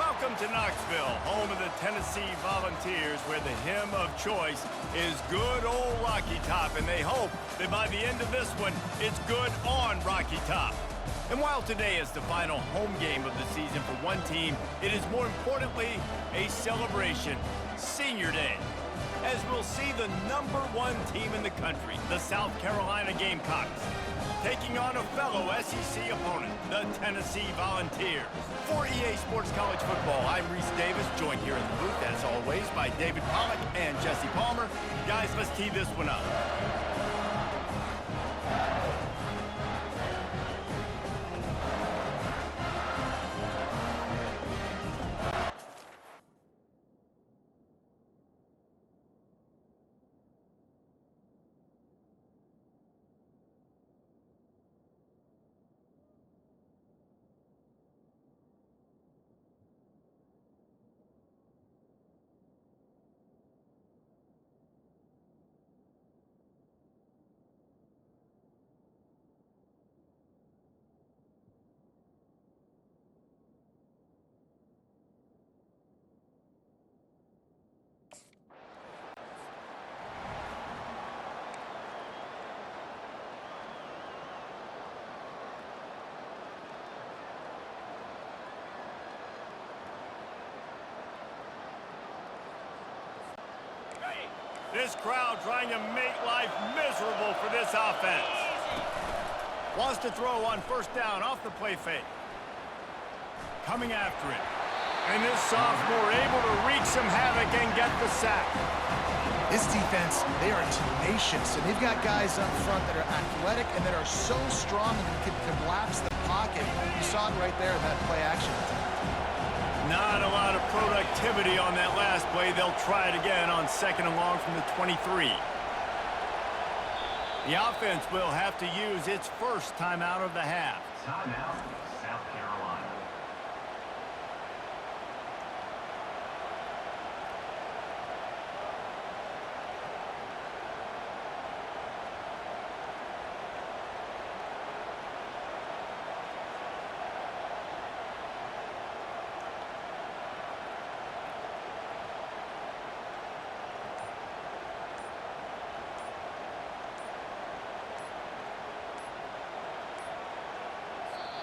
Welcome to Knoxville, home of the Tennessee Volunteers, where the hymn of choice is good old Rocky Top, and they hope that by the end of this one, it's good on Rocky Top. And while today is the final home game of the season for one team, it is more importantly a celebration, Senior Day, as we'll see the #1 team in the country, the South Carolina Gamecocks, taking on a fellow SEC opponent, the Tennessee Volunteers. For EA Sports College Football, I'm Reese Davis, joined here in the booth, as always, by David Pollack and Jesse Palmer. Guys, let's tee this one up. This crowd trying to make life miserable for this offense. Wants to throw on first down off the play fake. Coming after it. And this sophomore able to wreak some havoc and get the sack. This defense, they are tenacious, and they've got guys up front that are athletic and that are so strong and can collapse the pocket. You saw it right there in that play action. Not a lot of productivity on that last play. They'll try it again on second and long from the 23. The offense will have to use its first timeout of the half. Timeout, South Carolina.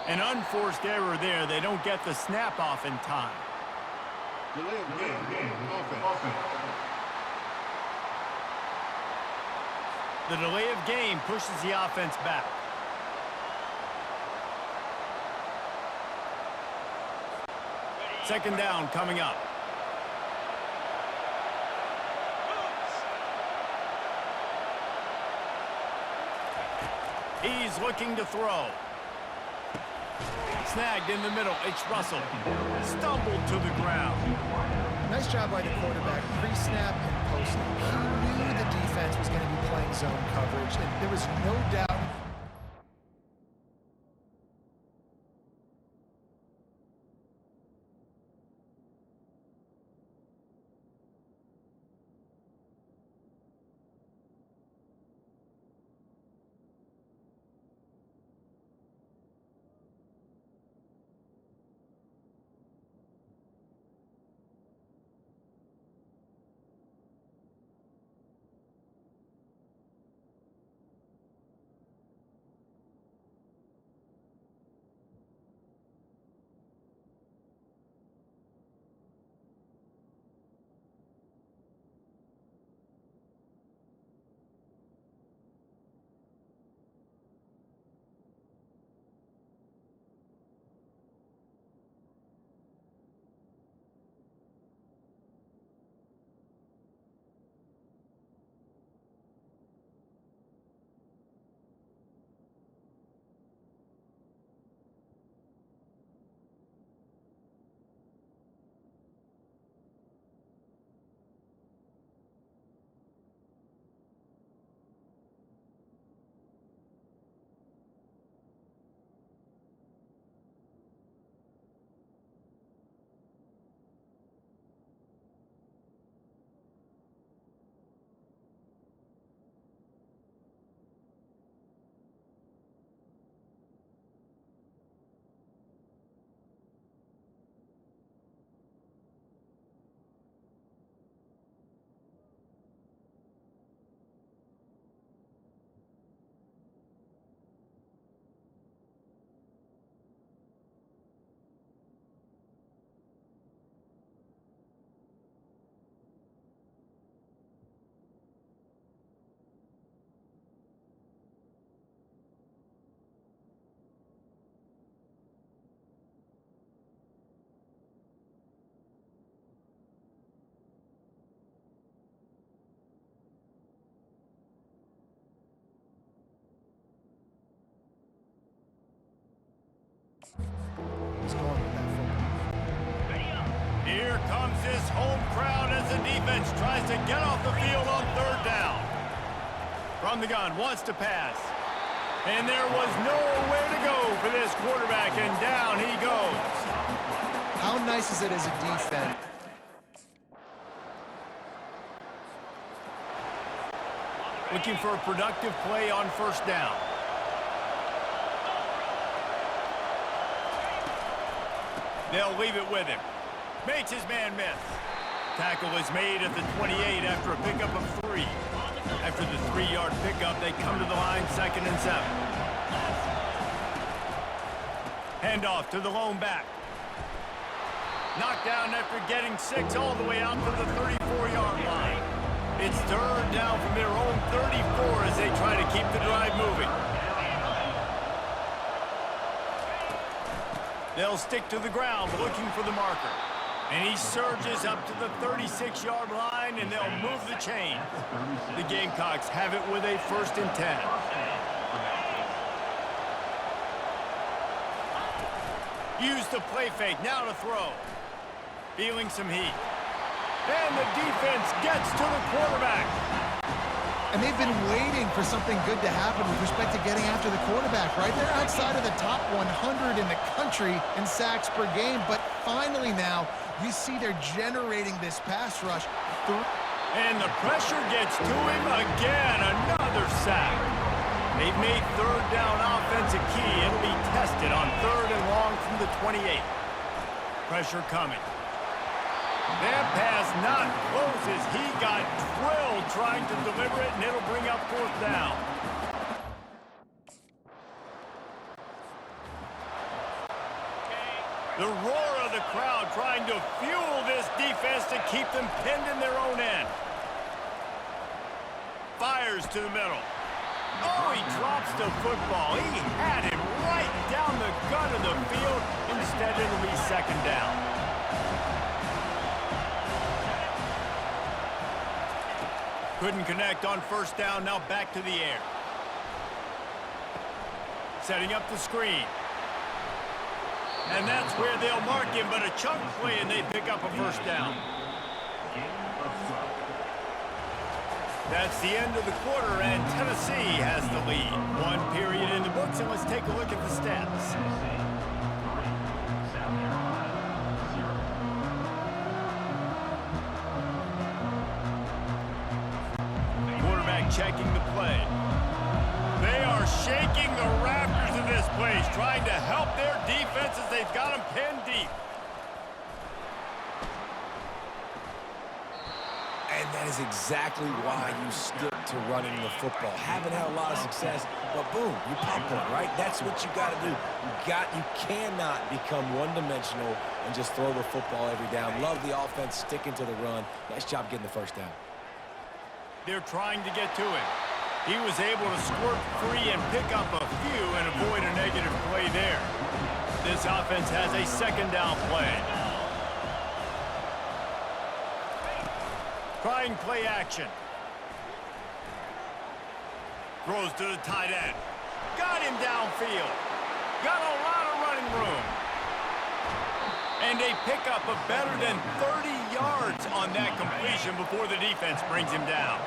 An unforced error there. They don't get the snap off in time. Delay of game. Offense. The delay of game pushes the offense back. Second down coming up. He's looking to throw. Snagged in the middle. It's Russell. Stumbled to the ground. Nice job by the quarterback, pre-snap and post-snap. He knew the defense was going to be playing zone coverage, and there was no doubt. Here comes this home crowd as the defense tries to get off the field on third down. From the gun, wants to pass. And there was nowhere to go for this quarterback, and down he goes. How nice is it as a defense? Looking for a productive play on first down. They'll leave it with him. Makes his man miss. Tackle is made at the 28 after a pickup of 3. After the 3-yard pickup, they come to the line 2nd and 7. Handoff to the lone back. Knocked down after getting 6 all the way out to the 34-yard line. It's third down from their own 34 as they try to keep the drive moving. They'll stick to the ground looking for the marker. And he surges up to the 36-yard line, and they'll move the chain. The Gamecocks have it with a 1st and 10. Use the play fake, now to throw. Feeling some heat. And the defense gets to the quarterback. And they've been waiting for something good to happen with respect to getting after the quarterback, right? They're outside of the top 100 in the country in sacks per game, but finally now, we see they're generating this pass rush. And the pressure gets to him again, another sack. They've made third down offense a key. It'll be tested on 3rd and long from the 28. Pressure coming. That pass not close as he got drilled trying to deliver it, and it'll bring up 4th down. The roar of the crowd trying to fuel this defense to keep them pinned in their own end. Fires to the middle. Oh, he drops the football. He had him right down the gut of the field. Instead, it'll be 2nd down. Couldn't connect on 1st down, now back to the air. Setting up the screen. And that's where they'll mark him, but a chunk play and they pick up a 1st down. That's the end of the quarter, and Tennessee has the lead. 1 period in the books, and let's take a look at the stats. Checking the play. They are shaking the rafters of this place, trying to help their defense as they've got them pinned deep. And that is exactly why you stick to running the football. Haven't had a lot of success, but boom, you pop one, right? That's what you got to do. You cannot become one-dimensional and just throw the football every down. Love the offense sticking to the run. Nice job getting the 1st down. They're trying to get to him. He was able to squirt free and pick up a few and avoid a negative play there. This offense has a 2nd down play. Trying play action. Throws to the tight end. Got him downfield. Got a lot of running room. And they pick up a better than 30 yards on that completion before the defense brings him down.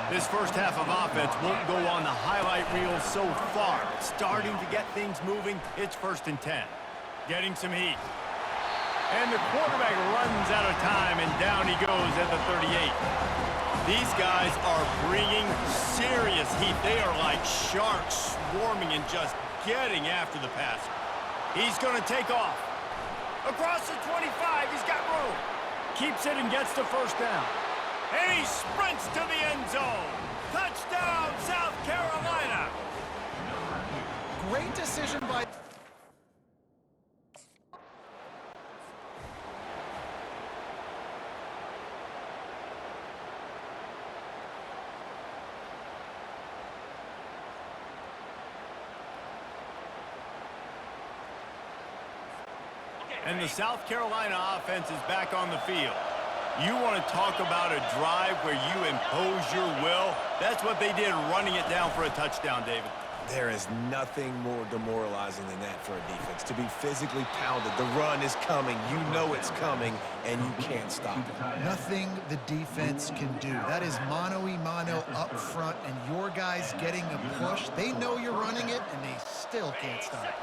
This first half of offense won't go on the highlight reel so far. Starting to get things moving, it's 1st and 10. Getting some heat. And the quarterback runs out of time, and down he goes at the 38. These guys are bringing serious heat. They are like sharks swarming and just getting after the passer. He's going to take off. Across the 25, he's got room. Keeps it and gets the 1st down. And he sprints to the end zone. Touchdown, South Carolina. Great decision by... And the South Carolina offense is back on the field. You want to talk about a drive where you impose your will? That's what they did, running it down for a touchdown, David. There is nothing more demoralizing than that for a defense, to be physically pounded. The run is coming. You know it's coming, and you can't stop it. Nothing the defense can do. That is mano-a-mano up front, and your guys getting a push. They know you're running it, and they still can't stop it.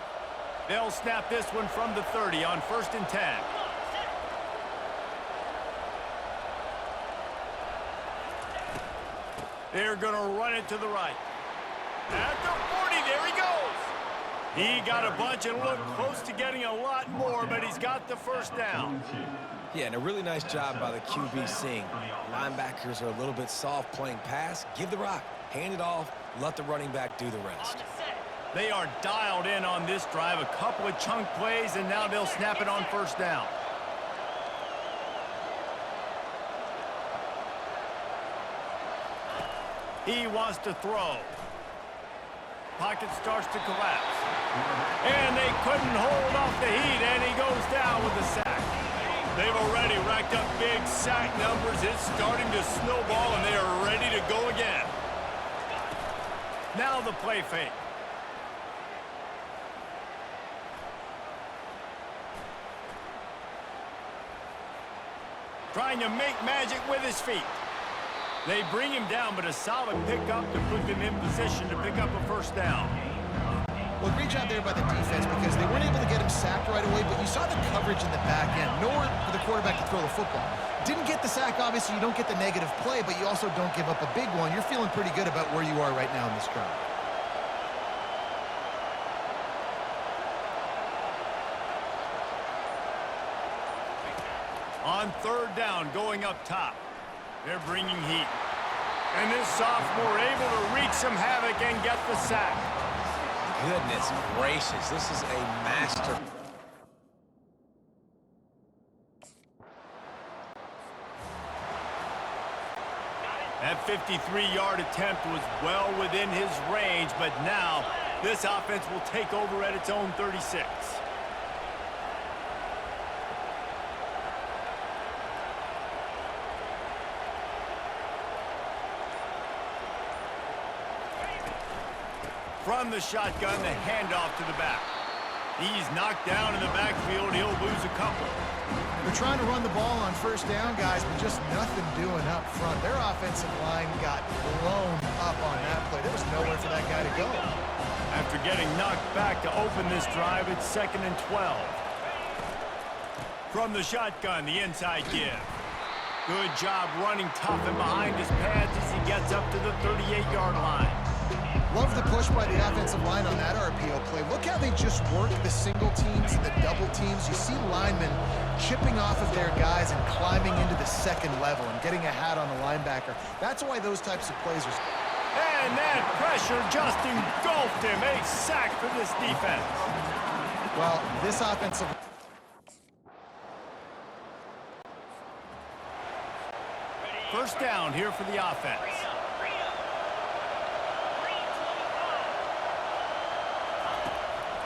They'll snap this one from the 30 on 1st and 10. They're going to run it to the right. At the 40, there he goes. He got a bunch and looked close to getting a lot more, but he's got the first down. Yeah, and a really nice job by the QB seeing. Linebackers are a little bit soft playing pass. Give the rock, hand it off, let the running back do the rest. They are dialed in on this drive, a couple of chunk plays, and now they'll snap it on 1st down. He wants to throw. Pocket starts to collapse. And they couldn't hold off the heat, and he goes down with the sack. They've already racked up big sack numbers. It's starting to snowball, and they are ready to go again. Now the play fake. Trying to make magic with his feet. They bring him down, but a solid pickup to put them in position to pick up a 1st down. Well, great job there by the defense because they weren't able to get him sacked right away, but you saw the coverage in the back end. Nowhere for the quarterback to throw the football. Didn't get the sack, obviously. You don't get the negative play, but you also don't give up a big one. You're feeling pretty good about where you are right now in this drive. On 3rd down, going up top. They're bringing heat. And this sophomore able to wreak some havoc and get the sack. Goodness gracious, this is a master. That 53-yard attempt was well within his range, but now this offense will take over at its own 36. From the shotgun, the handoff to the back. He's knocked down in the backfield. He'll lose a couple. They're trying to run the ball on 1st down, guys, but just nothing doing up front. Their offensive line got blown up on that play. There was nowhere for that guy to go. After getting knocked back to open this drive, it's 2nd and 12. From the shotgun, the inside give. Good job running tough and behind his pads as he gets up to the 38-yard line. Love the push by the offensive line on that RPO play. Look how they just work the single teams and the double teams. You see linemen chipping off of their guys and climbing into the 2nd level and getting a hat on the linebacker. That's why those types of plays are... And that pressure just engulfed him. A sack for this defense. Well, this offensive... First down here for the offense.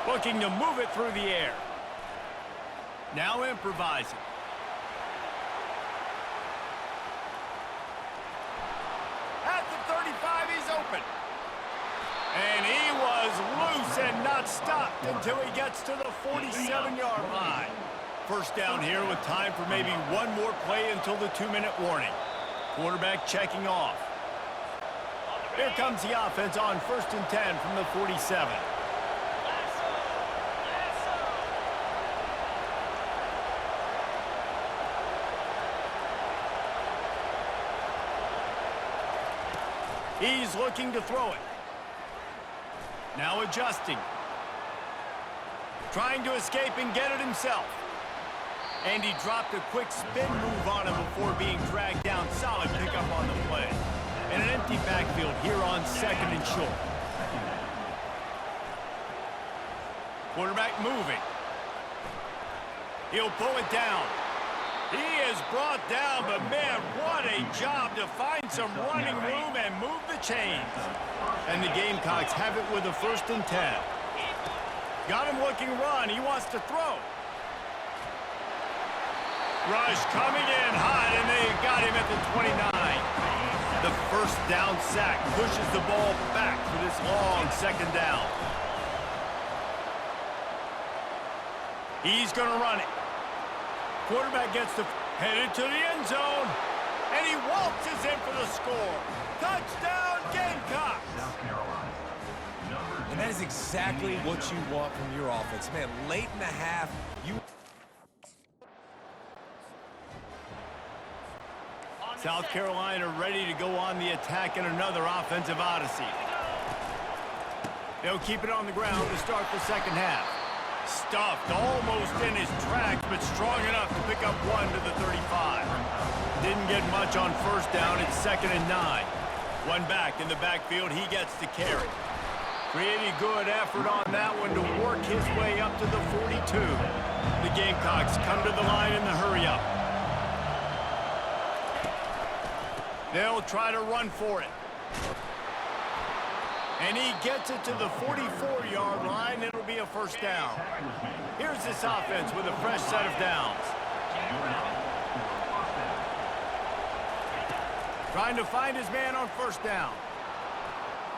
Looking to move it through the air. Now improvising. At the 35, he's open. And he was loose and not stopped until he gets to the 47-yard line. First down here with time for maybe one more play until the 2-minute warning. Quarterback checking off. Here comes the offense on 1st and 10 from the 47. He's looking to throw it. Now adjusting. Trying to escape and get it himself. And he dropped a quick spin move on him before being dragged down. Solid pickup on the play. And an empty backfield here on 2nd and short. Quarterback moving. He'll pull it down. He is brought down, but man, what a job to find some running room and move the chains. And the Gamecocks have it with a 1st and 10. Got him looking run. He wants to throw. Rush coming in hot, and they got him at the 29. The 1st down sack pushes the ball back for this long second down. He's going to run it. Quarterback gets headed to the end zone. And he waltzes in for the score. Touchdown, Gamecock! South Carolina. And that is exactly what you want from your offense. Man, late in the half, South Carolina ready to go on the attack in another offensive odyssey. They'll keep it on the ground to start the second half. Stuffed almost in his tracks, but strong enough to pick up one to the 35. Didn't get much on first down. It's 2nd and 9. One back in the backfield. He gets the carry. Pretty good effort on that one to work his way up to the 42. The Gamecocks come to the line in the hurry-up. They'll try to run for it. And he gets it to the 44-yard line. It'll be a first down. Here's this offense with a fresh set of downs. Trying to find his man on first down.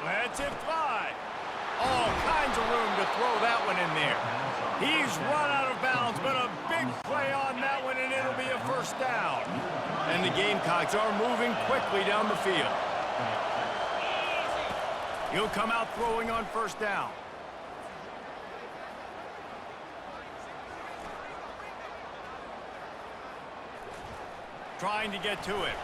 Lets it fly. All kinds of room to throw that one in there. He's run out of bounds, but a big play on that one, and it'll be a first down. And the Gamecocks are moving quickly down the field. He'll come out throwing on first down. Trying to get to it.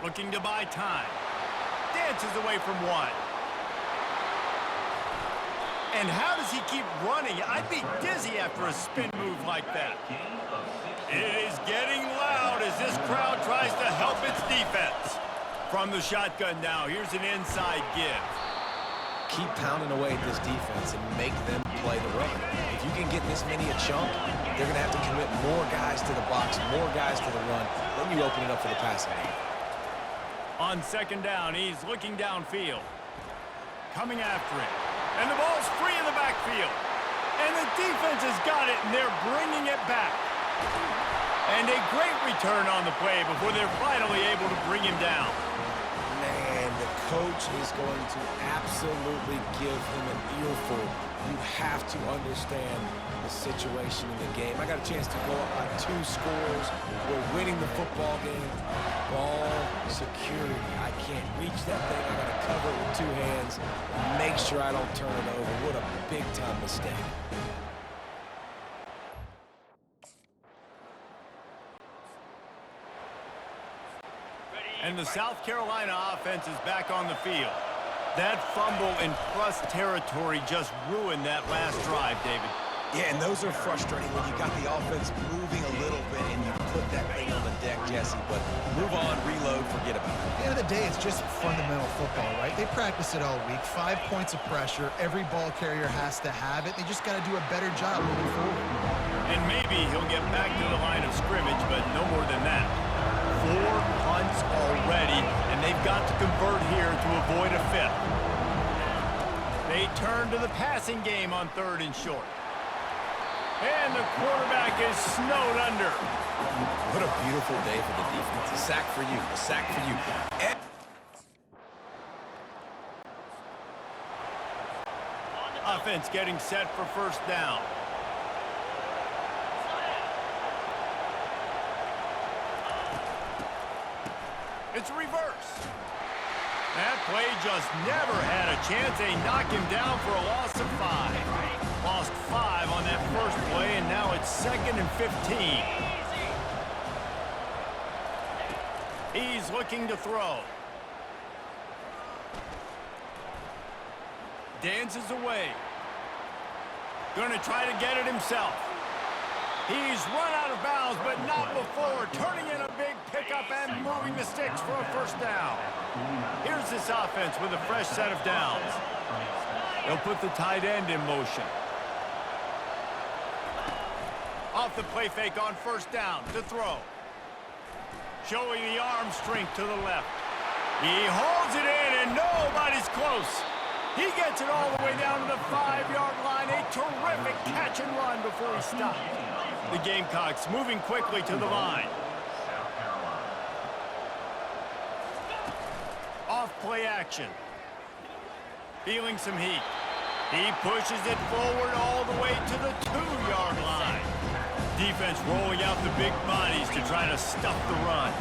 Looking to buy time. Dances away from one. And how does he keep running? I'd be dizzy after a spin move like that. It is getting loud as this crowd tries to help its defense. From the shotgun now, here's an inside give. keep pounding away at this defense and make them play the run. If you can get this many a chunk, they're going to have to commit more guys to the box, more guys to the run. Then you open it up for the passing game. On second down, he's looking downfield. Coming after it. And the ball's free in the backfield. And the defense has got it, and they're bringing it back. And a great return on the play before they're finally able to bring him down. Man, the coach is going to absolutely give him an earful. You have to understand the situation in the game. I got a chance to go up by 2 scores. We're winning the football game. Ball security. I can't reach that thing. I got to cover it with 2 hands. Make sure I don't turn it over. What a big-time mistake. And the South Carolina offense is back on the field. That fumble in plus territory just ruined that last drive, David. Yeah, and those are frustrating when you got the offense moving a little bit and you put that thing on the deck, Jesse. But move on, reload, forget about it. At the end of the day, it's just fundamental football, right? They practice it all week. 5 points of pressure. Every ball carrier has to have it. They just got to do a better job moving forward. And maybe he'll get back to the line of scrimmage, but no more than that. 4 punts already, and they've got to convert here to avoid a 5th. They turn to the passing game on 3rd and short. And the quarterback is snowed under. What a beautiful day for the defense. A sack for you. A sack for you. Offense getting set for first down. It's a reverse. That play just never had a chance. They knock him down for a loss of 5. Lost 5 on that first play, and now it's 2nd and 15. He's looking to throw. Dances away. Gonna try to get it himself. He's run out of bounds, but not before. Turning in a big pickup and moving the sticks for a first down. Here's this offense with a fresh set of downs. They'll put the tight end in motion. Off the play fake on first down to throw. Showing the arm strength to the left. He holds it in and nobody's close. He gets it all the way down to the 5-yard line. A terrific catch and run before he stopped. The Gamecocks moving quickly to the line. South Carolina. Off play action. Feeling some heat. He pushes it forward all the way to the 2-yard line. Defense rolling out the big bodies to try to stuff the run.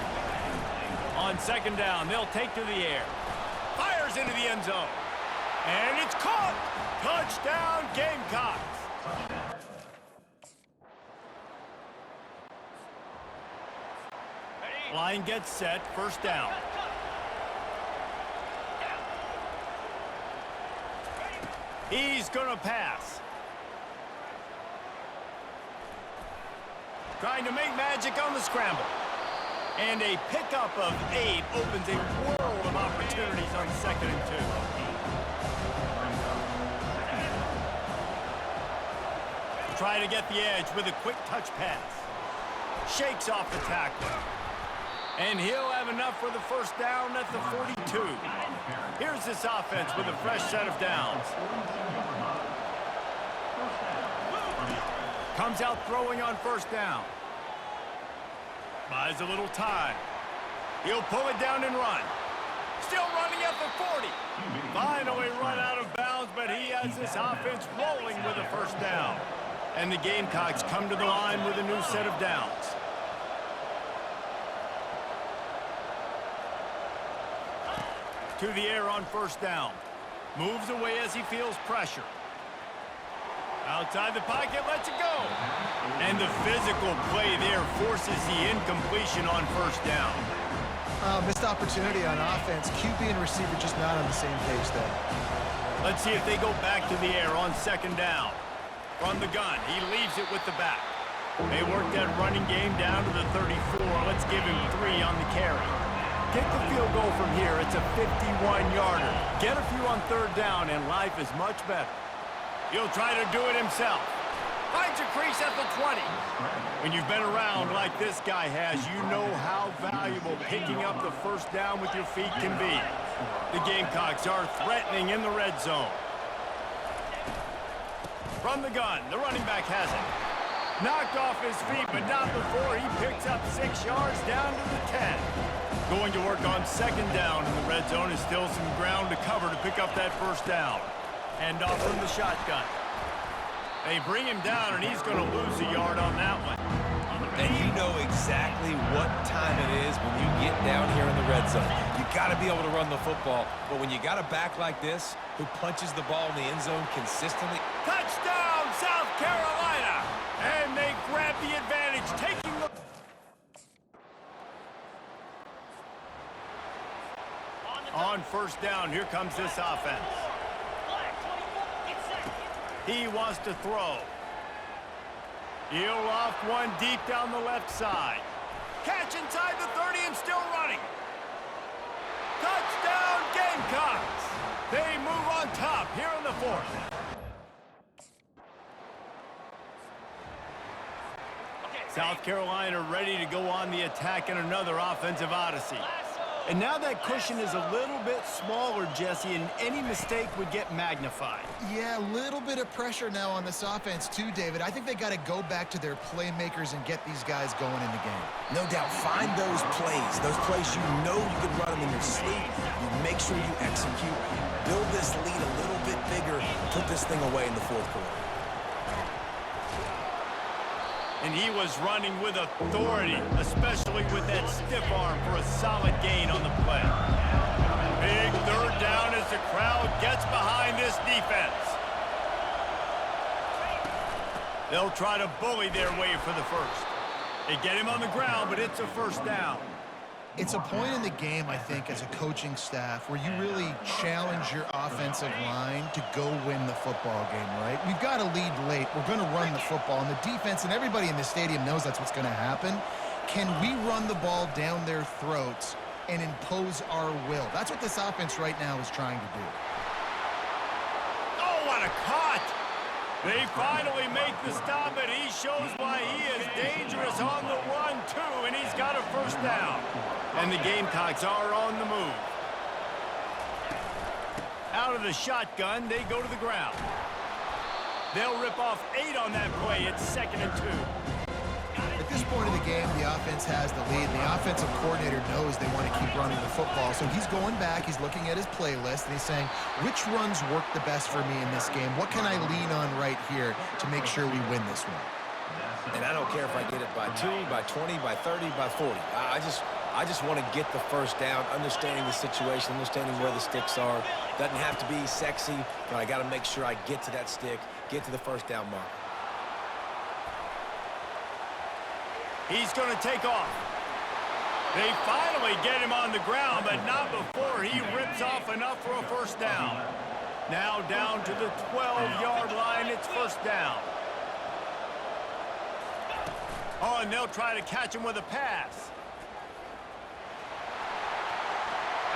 On second down, they'll take to the air. Fires into the end zone. And it's caught. Touchdown, Gamecocks. Line gets set, first down. He's gonna pass. Trying to make magic on the scramble. And a pickup of 8 opens a world of opportunities on 2nd and 2. Try to get the edge with a quick touch pass. Shakes off the tackle. And he'll have enough for the first down at the 42. Here's this offense with a fresh set of downs. Comes out throwing on first down. Buys a little time. He'll pull it down and run. Still running at the 40. Finally run out of bounds, but he has this offense rolling with a first down. And the Gamecocks come to the line with a new set of downs. To the air on first down. Moves away as he feels pressure. Outside the pocket, lets it go. And the physical play there forces the incompletion on first down. Missed opportunity on offense. QB and receiver just not on the same page there. Let's see if they go back to the air on second down. From the gun, he leaves it with the back. They work that running game down to the 34. Let's give him 3 on the carry. Get the field goal from here. It's a 51-yarder. Get a few on third down, and life is much better. He'll try to do it himself. Finds a crease at the 20. When you've been around like this guy has, you know how valuable picking up the first down with your feet can be. The Gamecocks are threatening in the red zone. From the gun, the running back has it. Knocked off his feet, but not before he picks up 6 yards down to the 10. Going to work on second down in the red zone is still some ground to cover to pick up that first down. Hand off from the shotgun. They bring him down, and he's going to lose a yard on that one. And you know exactly what time it is when you get down here in the red zone. You got to be able to run the football, but when you got a back like this who punches the ball in the end zone consistently. Touchdown, South Carolina! And they grab the advantage, taking the... On first down, here comes this offense. He wants to throw. He'll loft one deep down the left side. Catch inside the 30 and still running. Touchdown, Gamecocks! They move on top here in the 4th. South Carolina ready to go on the attack in another offensive odyssey. And now that cushion is a little bit smaller, Jesse, and any mistake would get magnified. Yeah, a little bit of pressure now on this offense too, David. I think they got to go back to their playmakers and get these guys going in the game. No doubt, find those plays you know you can run them in your sleep. You make sure you execute, build this lead a little bit bigger, put this thing away in the 4th quarter. And he was running with authority, especially with that stiff arm for a solid gain on the play. Big third down as the crowd gets behind this defense. They'll try to bully their way for the first. They get him on the ground, but it's a first down. It's a point in the game, I think, as a coaching staff where you really challenge your offensive line to go win the football game, right? We've got to lead late. We're going to run the football, and the defense and everybody in the stadium knows that's what's going to happen. Can we run the ball down their throats and impose our will? That's what this offense right now is trying to do. Oh, what a cut! They finally make the stop, and he shows why he is dangerous on the run, too, and he's got a first down. And the Gamecocks are on the move. Out of the shotgun, they go to the ground. They'll rip off 8 on that play. It's 2nd and 2. this point of the game, the offense has the lead. The offensive coordinator knows they want to keep running the football. So he's going back, he's looking at his playlist, and he's saying, which runs work the best for me in this game? What can I lean on right here to make sure we win this one? And I don't care if I get it by 2, by 20, by 30, by 40. I just want to get the first down, understanding the situation, understanding where the sticks are. Doesn't have to be sexy, but I got to make sure I get to that stick, get to the first down mark. He's going to take off. They finally get him on the ground, but not before he rips off enough for a first down. Now down to the 12-yard line, it's first down. Oh, and they'll try to catch him with a pass.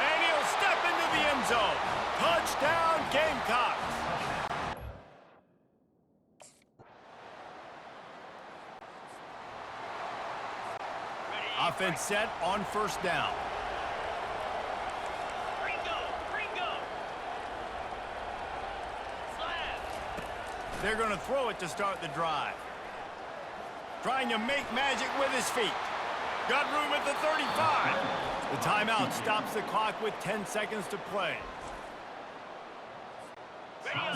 And he'll step into the end zone. Touchdown, Gamecocks. Offense set on first down. They're going to throw it to start the drive. Trying to make magic with his feet. Got room at the 35. The timeout stops the clock with 10 seconds to play.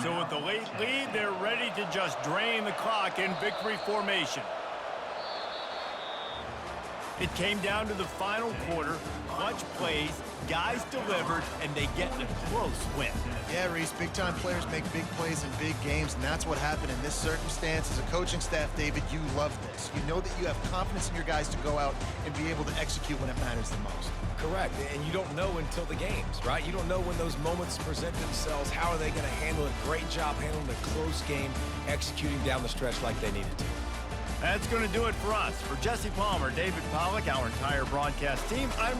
So with the late lead, they're ready to just drain the clock in victory formation. It came down to the final quarter, clutch plays, guys delivered, and they get a close win. Yeah, Reese, big-time players make big plays in big games, and that's what happened in this circumstance. As a coaching staff, David, you love this. You know that you have confidence in your guys to go out and be able to execute when it matters the most. Correct, and you don't know until the games, right? You don't know when those moments present themselves. How are they going to handle it? Great job handling a close game, executing down the stretch like they needed to. That's going to do it for us. For Jesse Palmer, David Pollack, our entire broadcast team, I'm